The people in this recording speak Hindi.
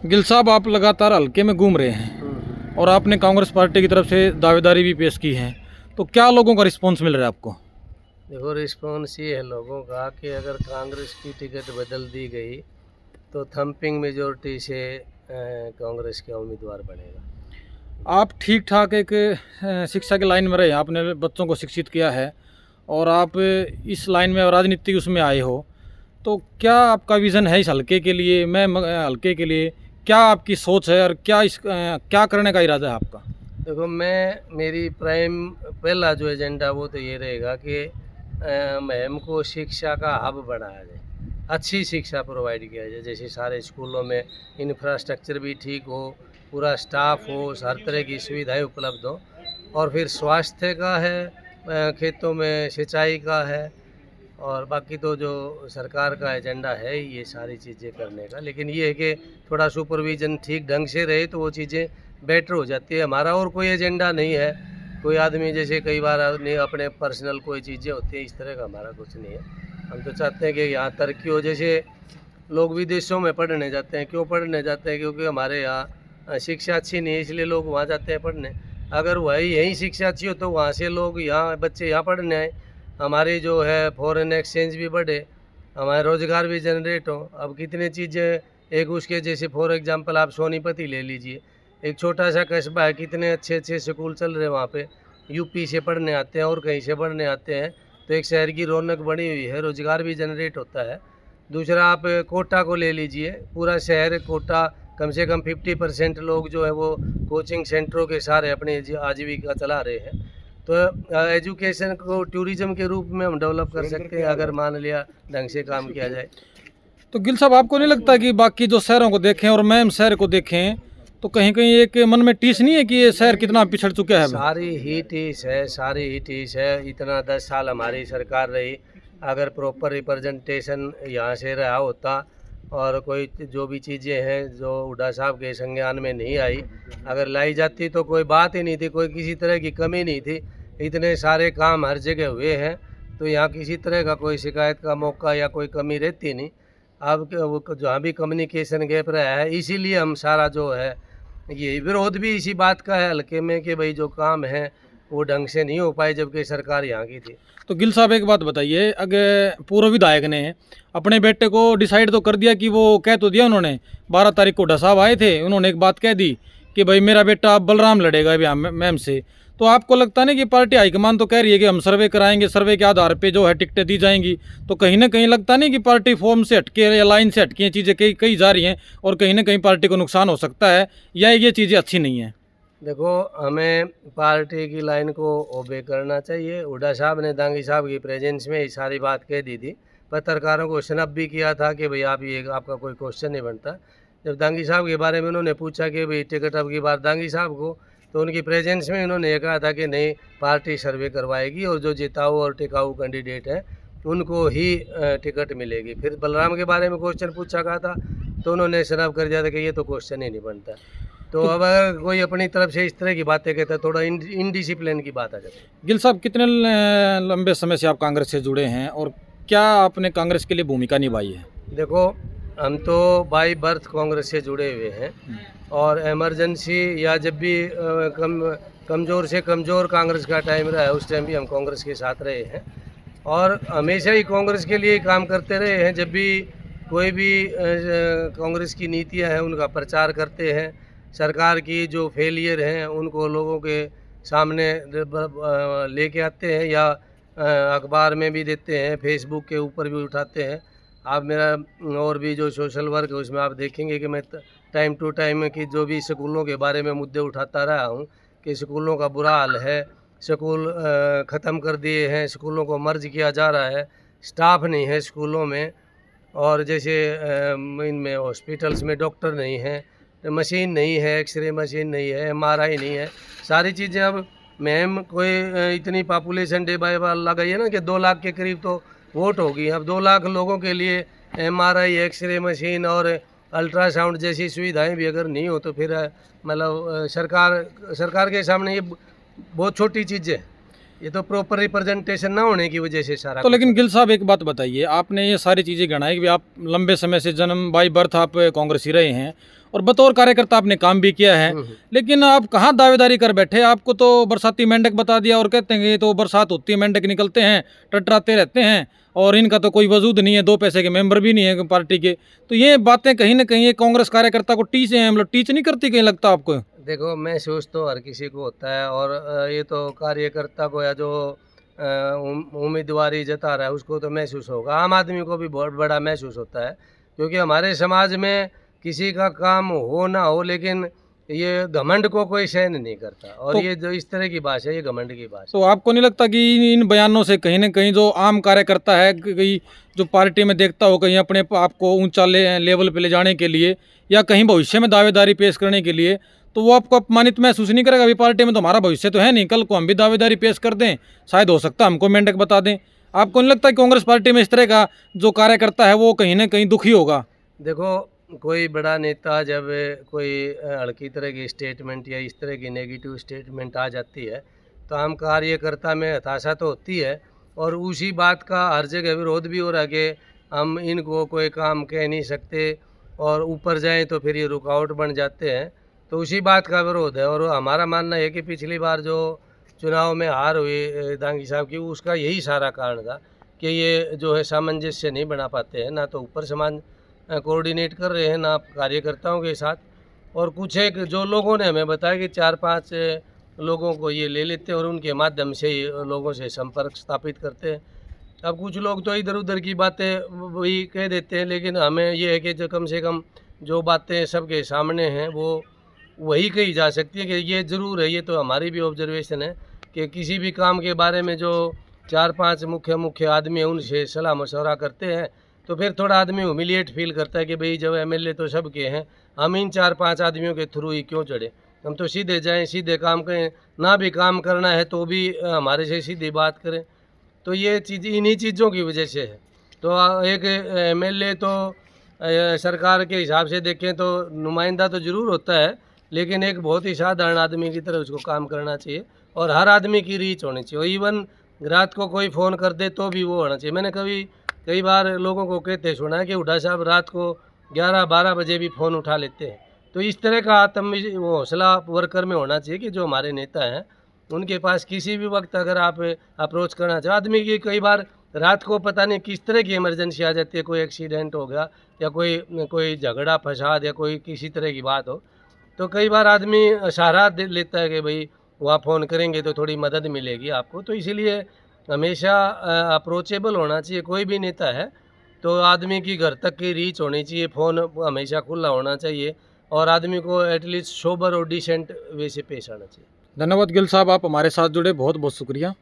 गिल साहब, आप लगातार हल्के में घूम रहे हैं और आपने कांग्रेस पार्टी की तरफ से दावेदारी भी पेश की है, तो क्या लोगों का रिस्पॉन्स मिल रहा है आपको? देखो, रिस्पॉन्स ये है लोगों का कि अगर कांग्रेस की टिकट बदल दी गई तो थंपिंग मेजोरिटी से कांग्रेस का उम्मीदवार बनेगा। आप ठीक ठाक एक शिक्षा की लाइन में रहे, आपने बच्चों को शिक्षित किया है और आप इस लाइन में राजनीतिक उसमें आए हो, तो क्या आपका विज़न है इस हल्के के लिए? हल्के के लिए क्या आपकी सोच है और क्या करने का इरादा है आपका? देखो, मेरी प्राइम पहला जो एजेंडा वो तो ये रहेगा कि महम को शिक्षा का हब बनाया जाए, अच्छी शिक्षा प्रोवाइड किया जाए। जैसे सारे स्कूलों में इंफ्रास्ट्रक्चर भी ठीक हो, पूरा स्टाफ हो, हर तरह की सुविधाएं उपलब्ध हो। और फिर स्वास्थ्य का है, खेतों में सिंचाई का है, और बाकी तो जो सरकार का एजेंडा है ये सारी चीज़ें करने का। लेकिन ये है कि थोड़ा सुपरविज़न ठीक ढंग से रहे तो वो चीज़ें बेटर हो जाती है। हमारा और कोई एजेंडा नहीं है। कोई आदमी जैसे कई बार नहीं, अपने पर्सनल कोई चीज़ें होती हैं, इस तरह का हमारा कुछ नहीं है। हम तो चाहते हैं कि यहाँ तरक्की हो। जैसे लोग विदेशों में पढ़ने जाते हैं, क्यों पढ़ने जाते हैं? क्योंकि हमारे यहाँ शिक्षा अच्छी नहीं है, इसलिए लोग वहाँ जाते हैं पढ़ने। अगर वही यहीं शिक्षा अच्छी हो तो वहाँ से लोग यहाँ, बच्चे यहाँ पढ़ने आए, हमारी जो है फॉरेन एक्सचेंज भी बढ़े, हमारा रोज़गार भी जनरेट हो। अब कितनी चीज़ें, एक उसके जैसे फॉर एग्जांपल आप सोनीपत ही ले लीजिए, एक छोटा सा कस्बा है, कितने अच्छे अच्छे स्कूल चल रहे हैं वहाँ पे। यूपी से पढ़ने आते हैं और कहीं से पढ़ने आते हैं, तो एक शहर की रौनक बनी हुई है, रोज़गार भी जनरेट होता है। दूसरा आप कोटा को ले लीजिए, पूरा शहर कोटा, कम से कम 50% लोग जो है वो कोचिंग सेंटरों के सहारे अपनी आजीविका चला रहे हैं। तो एजुकेशन को टूरिज्म के रूप में हम डेवलप कर सकते हैं, अगर मान लिया ढंग से काम किया जाए। तो गिल साहब, आपको नहीं लगता कि बाकी जो शहरों को देखें और मैम शहर को देखें तो कहीं कहीं एक मन में टीस नहीं है कि ये शहर कितना पिछड़ चुका है अभी? सारी ही टीस है, सारी ही टीस है। इतना 10 साल हमारी सरकार रही, अगर प्रॉपर रिप्रेजेंटेशन यहाँ से रहा होता और कोई जो भी चीज़ें हैं जो हुड्डा साहब के संज्ञान में नहीं आई, अगर लाई जाती तो कोई बात ही नहीं थी, कोई किसी तरह की कमी नहीं थी। इतने सारे काम हर जगह हुए हैं, तो यहाँ किसी तरह का कोई शिकायत का मौका या कोई कमी रहती नहीं। अब वो जहाँ भी कम्युनिकेशन गैप रहा है, इसीलिए हम सारा जो है, ये विरोध भी इसी बात का है हल्के में कि भाई जो काम है वो ढंग से नहीं हो पाए, जबकि सरकार यहाँ की थी। तो गिल साहब, एक बात बताइए, अगर पूर्व विधायक ने अपने बेटे को डिसाइड तो कर दिया कि वो कह तो दिया उन्होंने, 12 तारीख को हुड्डा साहब आए थे, उन्होंने एक बात कह दी कि भाई मेरा बेटा बलराम लड़ेगा अभी मैम से, तो आपको लगता नहीं कि पार्टी हाईकमान तो कह रही है कि हम सर्वे कराएंगे, सर्वे के आधार पे जो है टिकटें दी जाएंगी, तो कहीं ना कहीं लगता नहीं कि पार्टी फॉर्म से हटके या लाइन से हटके चीज़ें कई कई जा रही हैं और कहीं ना कहीं पार्टी को नुकसान हो सकता है, या ये चीज़ें अच्छी नहीं हैं? देखो, हमें पार्टी की लाइन को ओबे करना चाहिए। हुड्डा साहब ने दांगी साहब की प्रेजेंस में ये सारी बात कह दी थी। पत्रकारों को स्नप भी किया था कि भाई आप ये, आपका कोई क्वेश्चन नहीं बनता। जब दांगी साहब के बारे में उन्होंने पूछा कि भाई टिकट अब की बार दांगी साहब को, तो उनकी प्रेजेंस में उन्होंने ये कहा था कि नहीं, पार्टी सर्वे करवाएगी और जो जिताऊ और टिकाऊ कैंडिडेट हैं उनको ही टिकट मिलेगी। फिर बलराम के बारे में क्वेश्चन पूछा गया था, तो उन्होंने स्नप कर दिया था कि ये तो क्वेश्चन ही नहीं बनता। तो अब अगर कोई अपनी तरफ से इस तरह की बातें कहता है, थोड़ा इनडिसिप्लिन की बात आ जाती है। गिल साहब, कितने लंबे समय से आप कांग्रेस से जुड़े हैं और क्या आपने कांग्रेस के लिए भूमिका निभाई है? देखो, हम तो बाई बर्थ कांग्रेस से जुड़े हुए हैं, और इमरजेंसी या जब भी कमज़ोर से कमज़ोर कांग्रेस का टाइम रहा है, उस टाइम भी हम कांग्रेस के साथ रहे हैं और हमेशा ही कांग्रेस के लिए काम करते रहे हैं। जब भी कोई भी कांग्रेस की नीतियां हैं उनका प्रचार करते हैं, सरकार की जो फेलियर हैं उनको लोगों के सामने लेके आते हैं, या अखबार में भी देते हैं, फेसबुक के ऊपर भी उठाते हैं। आप मेरा और भी जो सोशल वर्क है उसमें आप देखेंगे कि मैं टाइम टू टाइम की जो भी स्कूलों के बारे में मुद्दे उठाता रहा हूँ कि स्कूलों का बुरा हाल है, स्कूल ख़त्म कर दिए हैं, स्कूलों को मर्ज किया जा रहा है, स्टाफ नहीं है स्कूलों में, और जैसे इनमें हॉस्पिटल्स में डॉक्टर नहीं हैं, मशीन नहीं है, एक्सरे मशीन नहीं है, एमआरआई नहीं है, सारी चीज़ें। अब मैम कोई इतनी पॉपुलेशन डे बाय बाय लगाई है ना कि 2 लाख के करीब तो वोट होगी। अब 2 लाख लोगों के लिए एमआरआई, एक्सरे मशीन और अल्ट्रासाउंड जैसी सुविधाएं भी अगर नहीं हो तो फिर मतलब सरकार के सामने ये बहुत छोटी चीज़ है। ये तो प्रॉपर रिप्रेजेंटेशन ना होने की वजह से सारा तो कुछ लेकिन होता गिल साहब एक बात बताइए, आपने ये सारी चीज़ें गिनाई कि आप लंबे समय से जन्म बाई बर्थ आप कांग्रेसी रहे हैं और बतौर कार्यकर्ता आपने काम भी किया है, है। लेकिन आप कहाँ दावेदारी कर बैठे? आपको तो बरसाती मेंढक बता दिया और कहते हैं कि ये तो बरसात होती है मेंढक निकलते हैं, टटराते रहते हैं और इनका तो कोई वजूद नहीं है, 2 पैसे के मेंबर भी नहीं है पार्टी के। तो ये बातें कहीं ना कहीं ये कांग्रेस कार्यकर्ता को टीच है, मतलब टीच नहीं करती कहीं, लगता आपको? देखो, महसूस तो हर किसी को होता है, और ये तो कार्यकर्ता को या जो उम्मीदवारी जता रहा है उसको तो महसूस होगा। आम आदमी को भी बहुत बड़ा महसूस होता है, क्योंकि हमारे समाज में किसी का काम हो ना हो, लेकिन ये घमंड को कोई सहन नहीं करता, और तो ये जो इस तरह की भाषा है, ये घमंड की भाषा तो आपको नहीं लगता कि इन बयानों से कहीं ना कहीं जो आम कार्यकर्ता है, कहीं जो पार्टी में देखता हो कहीं अपने आप को ऊंचा लेवल पे ले जाने के लिए या कहीं भविष्य में दावेदारी पेश करने के लिए, तो वो आपको अपमानित महसूस नहीं करेगा? अभी पार्टी में तो हमारा भविष्य तो है नहीं, कल को हम भी दावेदारी पेश कर दें, शायद हो सकता है हमको मेंढक बता दें। आपको नहीं लगता कि कांग्रेस पार्टी में इस तरह का जो कार्यकर्ता है वो कहीं ना कहीं दुखी होगा? देखो, कोई बड़ा नेता जब कोई हल्की तरह की स्टेटमेंट या इस तरह की नेगेटिव स्टेटमेंट आ जाती है, तो आम कार्यकर्ता में हताशा तो होती है, और उसी बात का हर जगह विरोध भी हो रहा है कि हम इनको कोई काम कह नहीं सकते, और ऊपर जाएं तो फिर ये रुकावट बन जाते हैं। तो उसी बात का विरोध है, और हमारा मानना है कि पिछली बार जो चुनाव में हार हुई दांगी साहब की, उसका यही सारा कारण था कि ये जो है सामंजस्य नहीं बना पाते हैं, ना तो ऊपर समाज कोऑर्डिनेट कर रहे हैं, ना कार्यकर्ताओं के साथ। और कुछ एक जो लोगों ने हमें बताया कि 4-5 लोगों को ये ले लेते हैं और उनके माध्यम से ही लोगों से संपर्क स्थापित करते हैं। अब कुछ लोग तो इधर उधर की बातें वही कह देते हैं, लेकिन हमें ये है कि जो कम से कम जो बातें सबके सामने हैं वो वही कही जा सकती है कि ये ज़रूर है, ये तो हमारी भी ऑब्जर्वेशन है कि किसी भी काम के बारे में जो 4-5 मुख्य आदमी हैं उनसे सलाह मशवरा करते हैं, तो फिर थोड़ा आदमी ह्यूमिलिएट फील करता है कि भाई जब एमएलए तो सबके हैं, हम इन 4-5 आदमियों के थ्रू ही क्यों चढ़े, हम तो सीधे जाएं, सीधे काम करें, ना भी काम करना है तो भी हमारे से सीधी बात करें। तो ये चीज़ इन्हीं चीज़ों की वजह से है। तो एक एमएलए तो सरकार के हिसाब से देखें तो नुमाइंदा तो ज़रूर होता है, लेकिन एक बहुत ही साधारण आदमी की तरह उसको काम करना चाहिए, और हर आदमी की रीच होनी चाहिए। और इवन रात को कोई फ़ोन कर दे तो भी वो होना चाहिए। मैंने कई बार लोगों को कहते सुना है कि हुड्डा साहब रात को 11-12 बजे भी फ़ोन उठा लेते हैं। तो इस तरह का वो हौसला वर्कर में होना चाहिए कि जो हमारे नेता हैं उनके पास किसी भी वक्त अगर आप अप्रोच करना चाहो, आदमी की कई बार रात को पता नहीं किस तरह की इमरजेंसी आ जाती है, कोई एक्सीडेंट हो गया या कोई कोई झगड़ा फसाद या कोई किसी तरह की बात हो, तो कई बार आदमी सहारा दे लेता है कि भाई वहाँ फ़ोन करेंगे तो थोड़ी मदद मिलेगी आपको। तो इसीलिए हमेशा अप्रोचेबल होना चाहिए, कोई भी नेता है तो आदमी की घर तक की रीच होनी चाहिए, फ़ोन हमेशा खुला होना चाहिए, और आदमी को एटलीस्ट सोबर और डिसेंट वे से पेश आना चाहिए। धन्यवाद गिल साहब, आप हमारे साथ जुड़े, बहुत बहुत शुक्रिया।